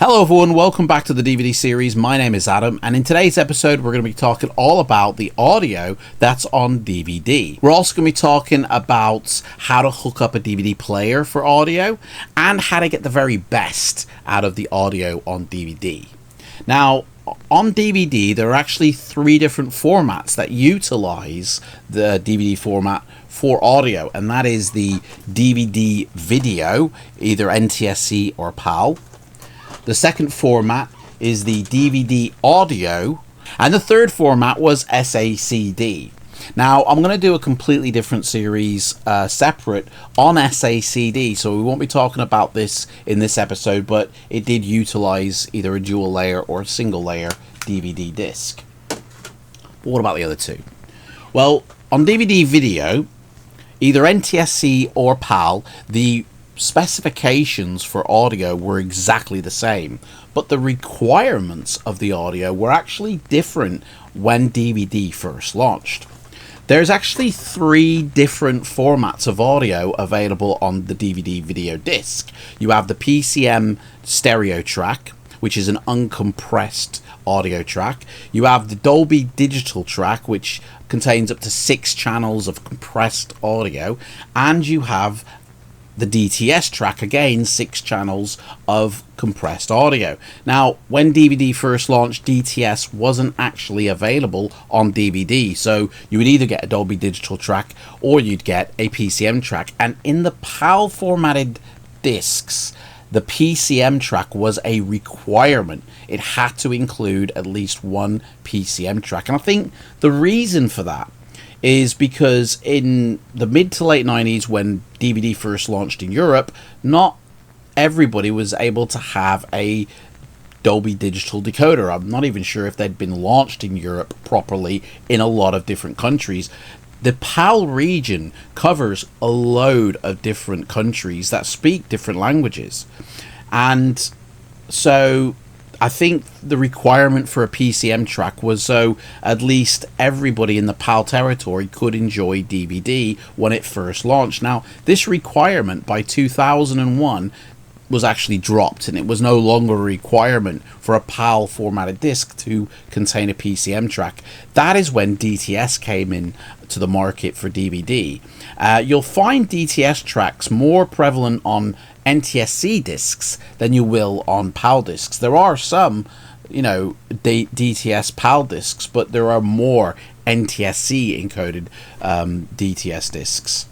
Hello everyone, welcome back to the DVD series. My name is Adam, and in today's episode we're going to be talking all about the audio that's on DVD. We're also going to be talking about how to hook up a DVD player for audio and how to get the very best out of the audio on DVD. Now, on DVD there are actually three different formats that utilize the DVD format for audio, and that is the DVD video, either NTSC or PAL. The second format is the DVD audio, and the third format was SACD. Now, I'm going to do a completely different series separate on SACD, so we won't be talking about this in this episode, but it did utilize either a dual layer or a single layer DVD disc. But what about the other two? Well, on DVD video, either NTSC or PAL, the specifications for audio were exactly the same, but the requirements of the audio were actually different when DVD first launched. There's actually three different formats of audio available on the DVD video disc. You have the PCM stereo track, which is an uncompressed audio track. You have the Dolby digital track, which contains up to 6 channels of compressed audio, and you have the DTS track, again 6 channels of compressed audio. Now, when DVD first launched, DTS wasn't actually available on DVD, so you would either get a Dolby digital track or you'd get a PCM track, and in the PAL formatted discs, the PCM track was a requirement. It had to include at least one PCM track, and I think the reason for that is because in the mid to late 90s, when DVD first launched in Europe, not everybody was able to have a Dolby digital decoder. I'm not even sure if they'd been launched in Europe properly in a lot of different countries. The PAL region covers a load of different countries that speak different languages, and so I think the requirement for a PCM track was so at least everybody in the PAL territory could enjoy DVD when it first launched. Now, this requirement by 2001 was actually dropped, and it was no longer a requirement for a PAL formatted disc to contain a PCM track. That is when DTS came in to the market for DVD. You'll find DTS tracks more prevalent on NTSC discs than you will on PAL discs. There are some, DTS PAL discs, but there are more NTSC encoded DTS discs.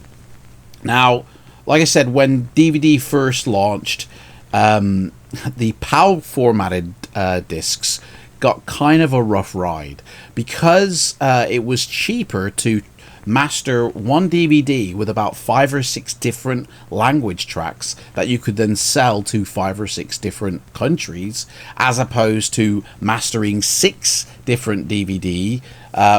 Now, like I said, when DVD first launched, the PAL formatted discs got kind of a rough ride because it was cheaper to master one DVD with about 5 or 6 different language tracks that you could then sell to 5 or 6 different countries, as opposed to mastering 6 different DVD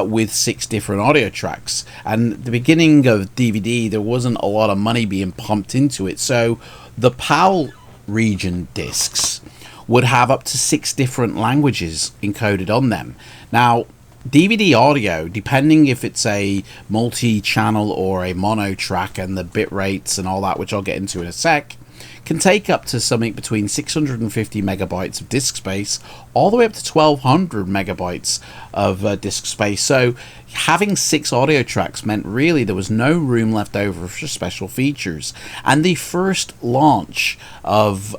with 6 different audio tracks. And at the beginning of DVD, there wasn't a lot of money being pumped into it, so the PAL region discs would have up to 6 different languages encoded on them. Now, DVD audio, depending if it's a multi-channel or a mono track and the bit rates and all that, which I'll get into in a sec, can take up to something between 650 megabytes of disk space all the way up to 1200 megabytes of disk space. So having 6 audio tracks meant really there was no room left over for special features. And the first launch of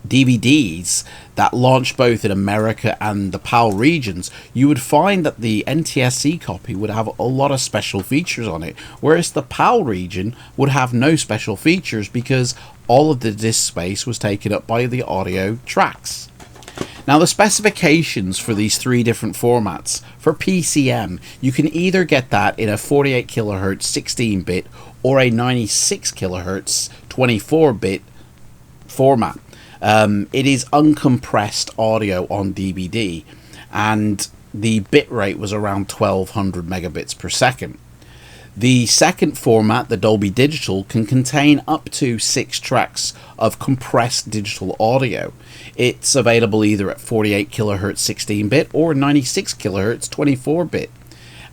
DVDs that launched both in America and the PAL regions, you would find that the NTSC copy would have a lot of special features on it, whereas the PAL region would have no special features because all of the disk space was taken up by the audio tracks. Now, the specifications for these 3 different formats. For PCM, you can either get that in a 48 kilohertz 16-bit or a 96 kilohertz 24-bit format. It is uncompressed audio on DVD, and the bit rate was around 1200 megabits per second. The second format, the Dolby Digital, can contain up to 6 tracks of compressed digital audio. It's available either at 48 kilohertz 16-bit or 96 kilohertz 24-bit.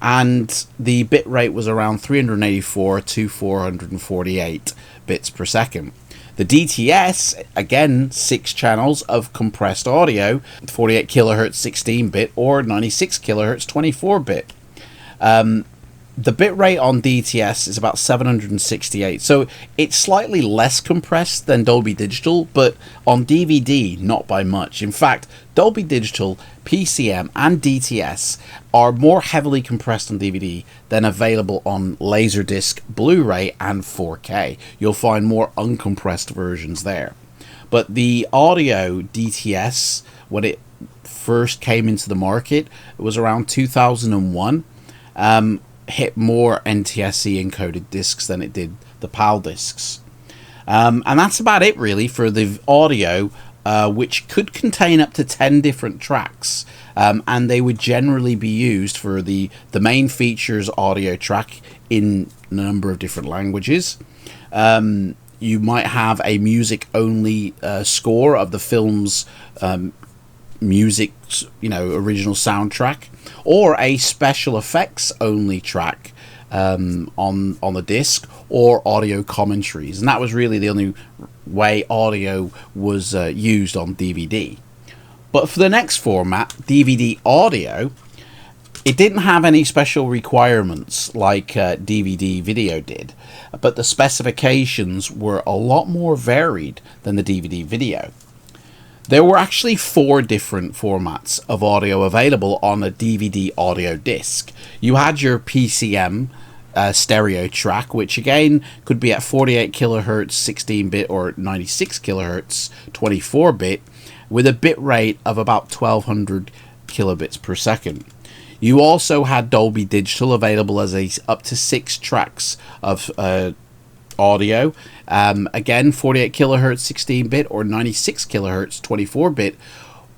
And the bit rate was around 384 to 448 bits per second. The DTS, again, 6 channels of compressed audio, 48 kilohertz 16-bit or 96 kilohertz 24-bit. The bitrate on DTS is about 768, so it's slightly less compressed than Dolby Digital, but on DVD, not by much. In fact, Dolby Digital, PCM, and DTS are more heavily compressed on DVD than available on Laserdisc, Blu-ray, and 4K. You'll find more uncompressed versions there. But the audio DTS, when it first came into the market, it was around 2001. Hit more NTSC encoded discs than it did the PAL discs. And that's about it really for the audio, which could contain up to 10 different tracks. And they would generally be used for the main features audio track in a number of different languages. You might have a music only score of the film's music, original soundtrack, or a special effects only track on the disc, or audio commentaries. And that was really the only way audio was used on DVD. But for the next format, DVD audio, it didn't have any special requirements like DVD video did, but the specifications were a lot more varied than the DVD video. There were actually 4 different formats of audio available on a DVD audio disc. You had your PCM stereo track, which again could be at 48 kilohertz 16-bit or 96 kilohertz 24-bit, with a bit rate of about 1200 kilobits per second. You also had Dolby Digital available as up to 6 tracks of audio, again 48 kilohertz 16-bit or 96 kilohertz 24-bit,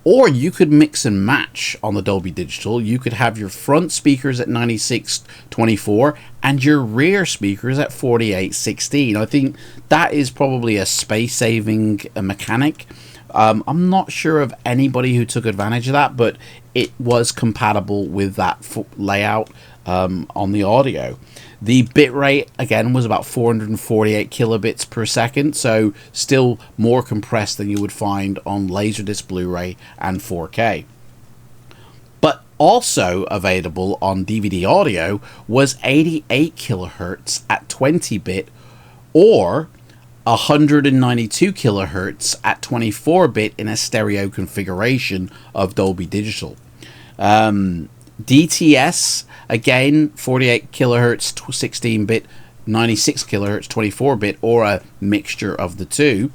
or you could mix and match on the Dolby Digital. You could have your front speakers at 96 24 and your rear speakers at 48 16. I think that is probably a space saving mechanic. I'm not sure of anybody who took advantage of that, but it was compatible with that layout on the audio. The bitrate, again, was about 448 kilobits per second, so still more compressed than you would find on Laserdisc, Blu-ray, and 4K. But also available on DVD audio was 88 kilohertz at 20-bit, or 192 kilohertz at 24-bit in a stereo configuration of Dolby Digital. DTS, again, 48 kilohertz 16-bit, 96 kilohertz 24-bit, or a mixture of the two.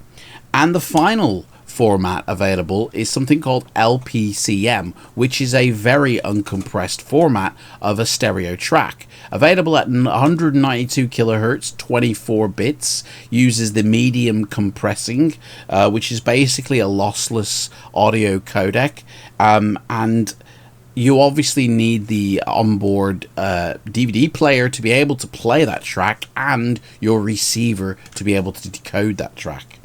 And the final format available is something called LPCM, which is a very uncompressed format of a stereo track. Available at 192 kilohertz 24 bits, uses the medium compressing, which is basically a lossless audio codec, and you obviously need the onboard DVD player to be able to play that track, and your receiver to be able to decode that track.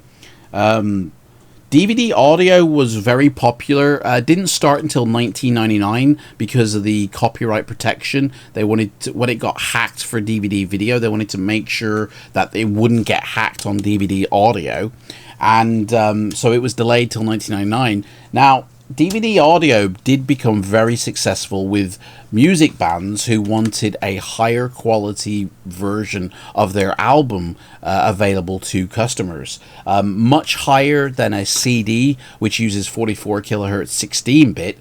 DVD audio was very popular. Didn't start until 1999 because of the copyright protection. They wanted to, when it got hacked for DVD video, they wanted to make sure that it wouldn't get hacked on DVD audio, and so it was delayed till 1999. Now, DVD audio did become very successful with music bands who wanted a higher quality version of their album available to customers. Much higher than a CD, which uses 44 kilohertz 16-bit.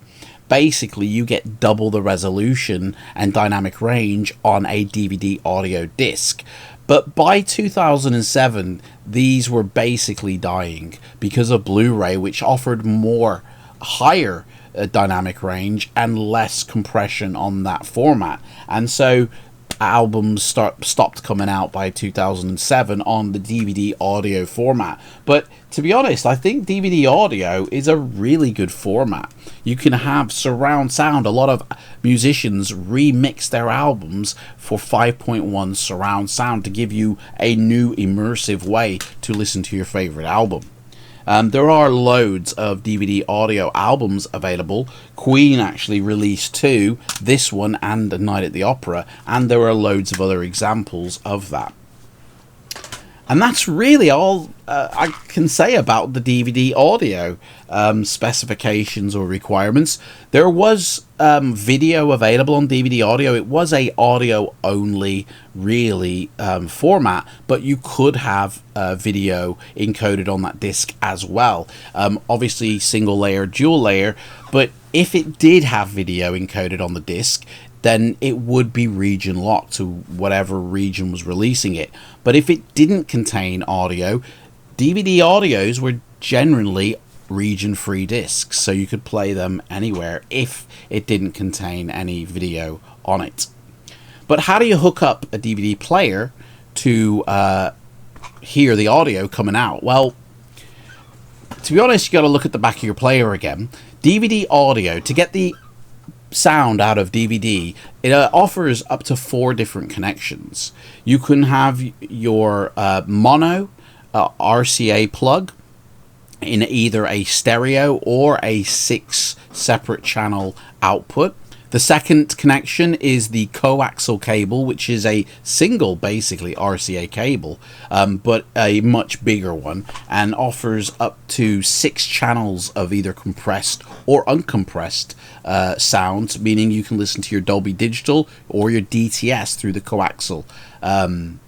Basically, you get double the resolution and dynamic range on a DVD audio disc. But by 2007, these were basically dying because of Blu-ray, which offered higher dynamic range and less compression on that format, and so albums stopped coming out by 2007 on the DVD audio format. But to be honest, I think DVD audio is a really good format. You can have surround sound. A lot of musicians remix their albums for 5.1 surround sound to give you a new immersive way to listen to your favorite album. There are loads of DVD audio albums available. Queen actually released 2, this one and A Night at the Opera, and there are loads of other examples of that. And that's really all I can say about the DVD audio specifications or requirements. There was video available on DVD audio. It was a audio only really format, but you could have video encoded on that disc as well. Obviously single layer, dual layer, but if it did have video encoded on the disc, then it would be region locked to whatever region was releasing it. But if it didn't contain audio, DVD audios were generally region free discs, so you could play them anywhere if it didn't contain any video on it. But how do you hook up a DVD player to hear the audio coming out? Well, to be honest, you got to look at the back of your player again. DVD audio, to get the sound out of DVD, it offers up to 4 different connections. You can have your mono RCA plug in either a stereo or a 6 separate channel output. The second connection is the coaxial cable, which is a single, basically, RCA cable, but a much bigger one, and offers up to 6 channels of either compressed or uncompressed sounds, meaning you can listen to your Dolby Digital or your DTS through the coaxial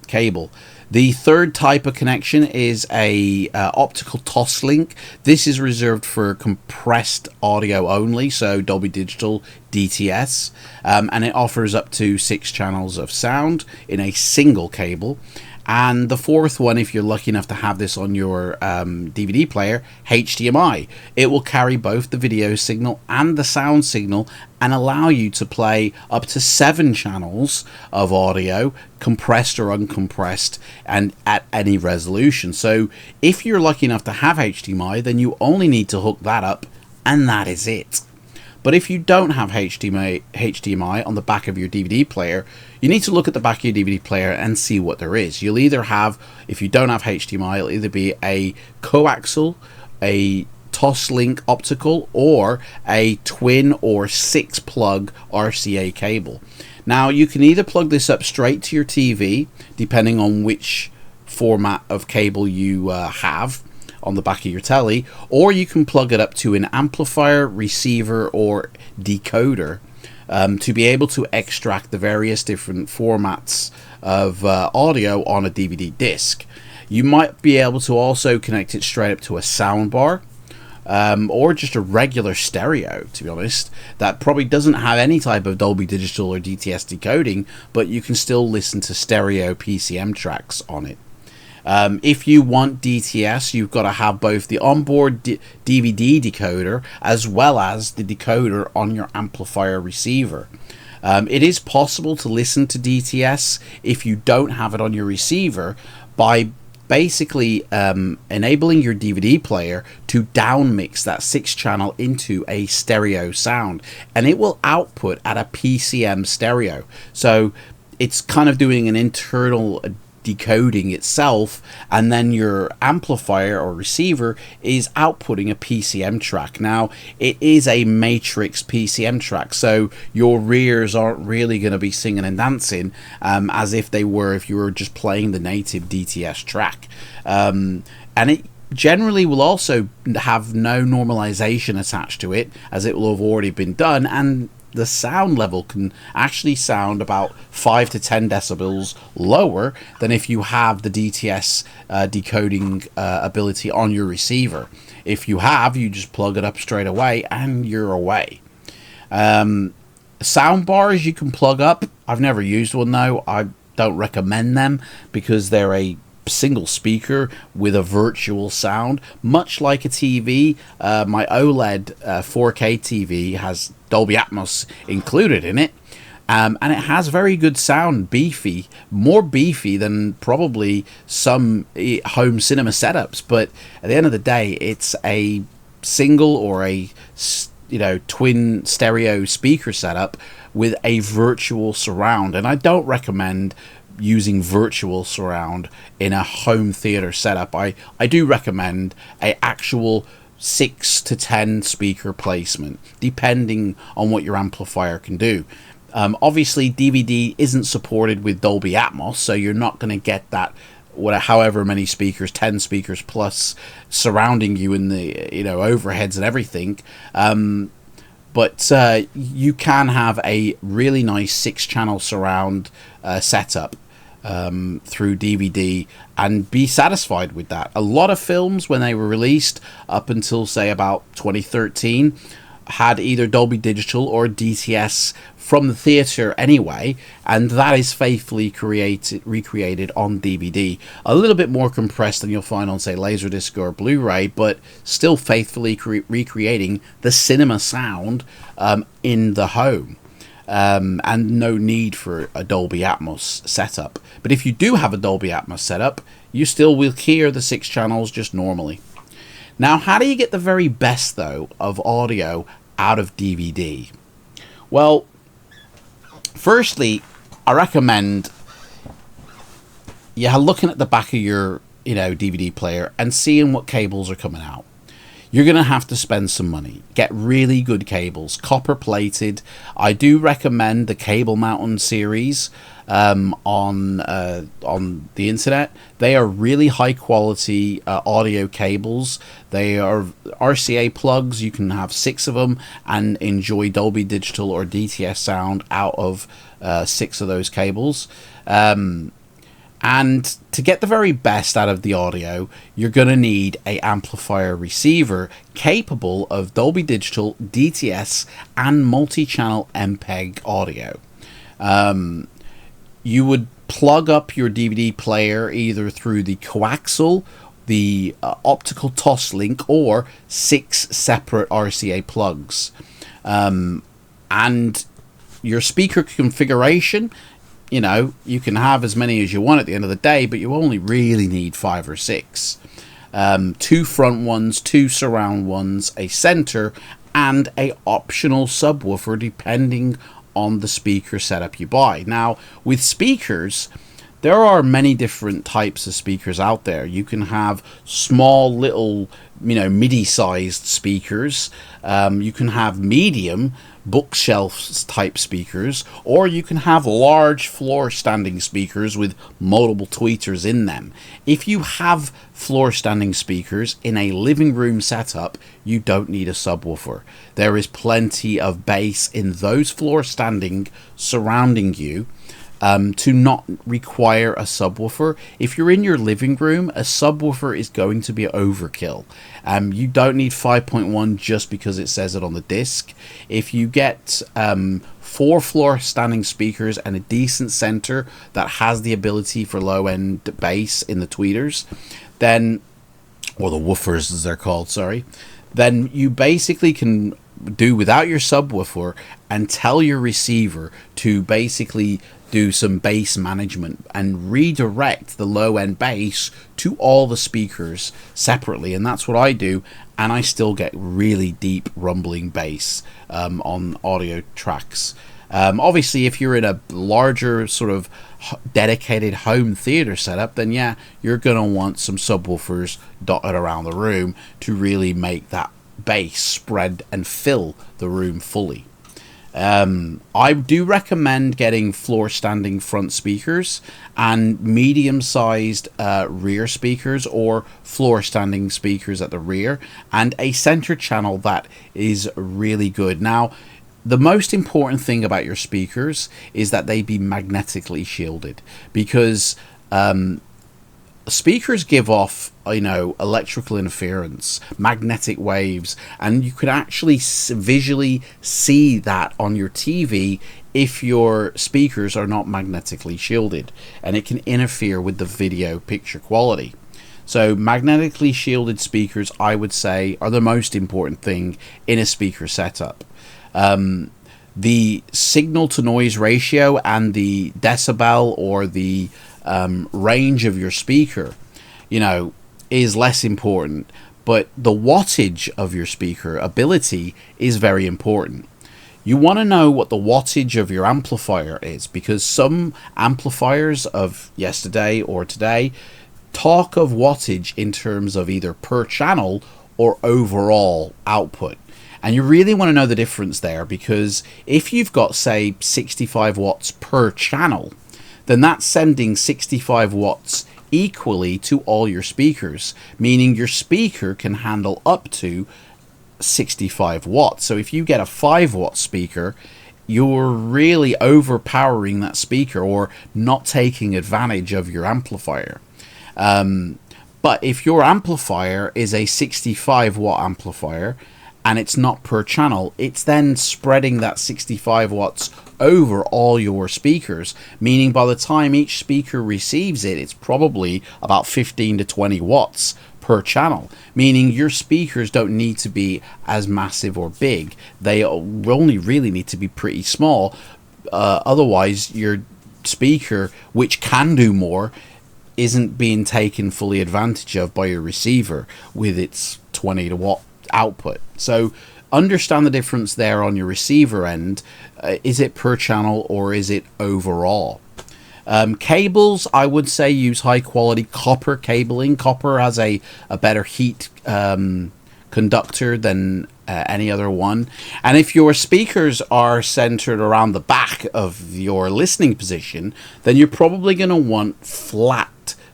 cable. The third type of connection is a optical toss link. This is reserved for compressed audio only, so Dolby Digital, DTS, and it offers up to 6 channels of sound in a single cable. And the fourth one, if you're lucky enough to have this on your DVD player, HDMI. It will carry both the video signal and the sound signal and allow you to play up to 7 channels of audio, compressed or uncompressed, and at any resolution. So if you're lucky enough to have HDMI, then you only need to hook that up, and that is it. But if you don't have HDMI on the back of your DVD player, you need to look at the back of your DVD player and see what there is. You'll either have, if you don't have HDMI, it'll either be a coaxial, a Toslink optical, or a twin or 6 plug RCA cable. Now you can either plug this up straight to your TV, depending on which format of cable you have on the back of your telly, or you can plug it up to an amplifier, receiver, or decoder to be able to extract the various different formats of audio on a DVD disc. You might be able to also connect it straight up to a soundbar, or just a regular stereo, to be honest, that probably doesn't have any type of Dolby Digital or DTS decoding, but you can still listen to stereo PCM tracks on it. If you want DTS, you've got to have both the onboard DVD decoder as well as the decoder on your amplifier receiver. It is possible to listen to DTS if you don't have it on your receiver by basically enabling your DVD player to downmix that 6 channel into a stereo sound, and it will output at a PCM stereo. So it's kind of doing an internal decoding itself, and then your amplifier or receiver is outputting a PCM track. Now it is a matrix PCM track, so your rears aren't really going to be singing and dancing as if they were if you were just playing the native DTS track, and it generally will also have no normalization attached to it, as it will have already been done, and the sound level can actually sound about 5 to 10 decibels lower than if you have the DTS decoding ability on your receiver. If you have, you just plug it up straight away and you're away. Sound bars you can plug up. I've never used one though. I don't recommend them because they're a single speaker with a virtual sound, much like a TV. My OLED 4K TV has Dolby Atmos included in it, and it has very good sound, beefy, more beefy than probably some home cinema setups, but at the end of the day it's a single or a twin stereo speaker setup with a virtual surround, and I don't recommend using virtual surround in a home theater setup. I do recommend a actual 6 to 10 speaker placement, depending on what your amplifier can do. Obviously DVD isn't supported with Dolby Atmos, so you're not going to get that however many speakers, 10 speakers plus, surrounding you in the overheads and everything. But you can have a really nice 6-channel surround setup through DVD and be satisfied with that. A lot of films, when they were released up until say about 2013, had either Dolby Digital or DTS from the theater anyway, and that is faithfully recreated on DVD. A little bit more compressed than you'll find on say Laserdisc or Blu-ray, but still faithfully recreating the cinema sound in the home. And no need for a Dolby Atmos setup. But if you do have a Dolby Atmos setup, you still will hear the 6 channels just normally. Now, how do you get the very best, though, of audio out of DVD? Well, firstly, I recommend you looking at the back of your DVD player and seeing what cables are coming out. You're going to have to spend some money. Get really good cables, copper plated. I do recommend the Cable Mountain series on the internet. They are really high quality audio cables. They are RCA plugs. You can have 6 of them and enjoy Dolby Digital or DTS sound out of 6 of those cables. And to get the very best out of the audio, you're going to need a amplifier receiver capable of Dolby Digital, DTS, and multi-channel MPEG audio. You would plug up your DVD player either through the coaxial, the optical Toslink, or 6 separate RCA plugs. And your speaker configuration, you can have as many as you want at the end of the day, but you only really need 5 or 6. 2 front ones, 2 surround ones, a center, and a optional subwoofer depending on the speaker setup you buy. Now, with speakers, there are many different types of speakers out there. You can have small little, MIDI-sized speakers. You can have medium bookshelf type speakers, or you can have large floor standing speakers with multiple tweeters in them. If you have floor standing speakers in a living room setup, you don't need a subwoofer. There is plenty of bass in those floor standing surrounding you to not require a subwoofer. If you're in your living room, a subwoofer is going to be overkill. You don't need 5.1 just because it says it on the disc. If you get 4 floor standing speakers and a decent center that has the ability for low end bass in the tweeters, then, or the woofers as they're called, sorry, then you basically can do without your subwoofer and tell your receiver to basically do some bass management and redirect the low end bass to all the speakers separately, and that's what I do, and I still get really deep rumbling bass on audio tracks. Obviously, if you're in a larger sort of dedicated home theater setup, then yeah, you're gonna want some subwoofers dotted around the room to really make that bass spread and fill the room fully. I do recommend getting floor standing front speakers and medium sized rear speakers, or floor standing speakers at the rear, and a center channel that is really good. Now, the most important thing about your speakers is that they be magnetically shielded, because speakers give off, electrical interference, magnetic waves, and you could actually visually see that on your TV if your speakers are not magnetically shielded, and it can interfere with the video picture quality. So magnetically shielded speakers, I would say, are the most important thing in a speaker setup. The signal to noise ratio and the decibel or the range of your speaker, is less important, but the wattage of your speaker ability is very important. You want to know what the wattage of your amplifier is, because some amplifiers of yesterday or today talk of wattage in terms of either per channel or overall output. And you really want to know the difference there, because if you've got, say, 65 watts per channel, then that's sending 65 watts equally to all your speakers, meaning your speaker can handle up to 65 watts. So if you get a 5-watt speaker, you're really overpowering that speaker or not taking advantage of your amplifier. But if your amplifier is a 65-watt amplifier and it's not per channel, it's then spreading that 65 watts over all your speakers, meaning by the time each speaker receives it, it's probably about 15 to 20 watts per channel, meaning your speakers don't need to be as massive or big. They only really need to be pretty small. Otherwise, your speaker, which can do more, isn't being taken fully advantage of by your receiver with its 20 watt output. So understand the difference there on your receiver end. Is it per channel or is it overall? Cables, I would say use high quality copper cabling. Copper has a better heat conductor than any other one. And if your speakers are centered around the back of your listening position, then you're probably going to want flat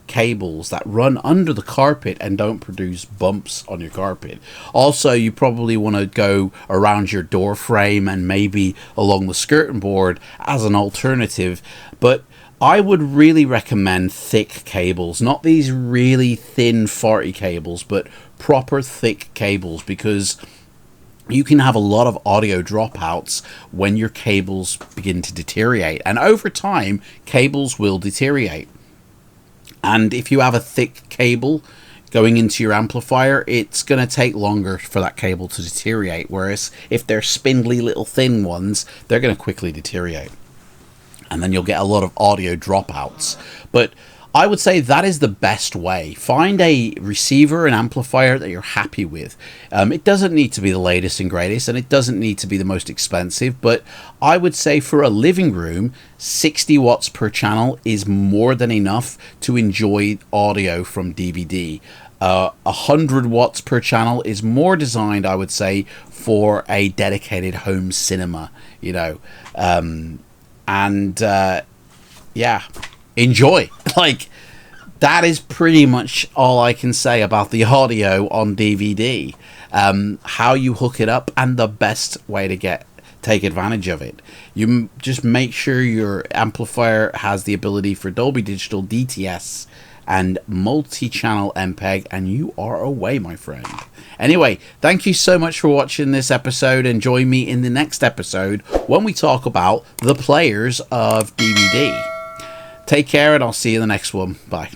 cables that run under the carpet and don't produce bumps on your carpet. Also, you probably want to go around your door frame and maybe along the skirting board as an alternative. But I would really recommend thick cables, not these really thin farty cables, but proper thick cables, because you can have a lot of audio dropouts when your cables begin to deteriorate. And over time, cables will deteriorate. And if you have a thick cable going into your amplifier, it's going to take longer for that cable to deteriorate. Whereas if they're spindly little thin ones, they're going to quickly deteriorate. And then you'll get a lot of audio dropouts. But I would say that is the best way. Find a receiver and amplifier that you're happy with. It doesn't need to be the latest and greatest, and it doesn't need to be the most expensive, but I would say for a living room, 60 watts per channel is more than enough to enjoy audio from DVD. 100 watts per channel is more designed, I would say, for a dedicated home cinema, you know. Yeah, enjoy. Like, that is pretty much all I can say about the audio on DVD. How you hook it up and the best way to take advantage of it. You just make sure your amplifier has the ability for Dolby Digital, DTS, and multi-channel MPEG, and you are away, my friend. Anyway, thank you so much for watching this episode, and join me in the next episode when we talk about the players of DVD. Take care, and I'll see you in the next one. Bye.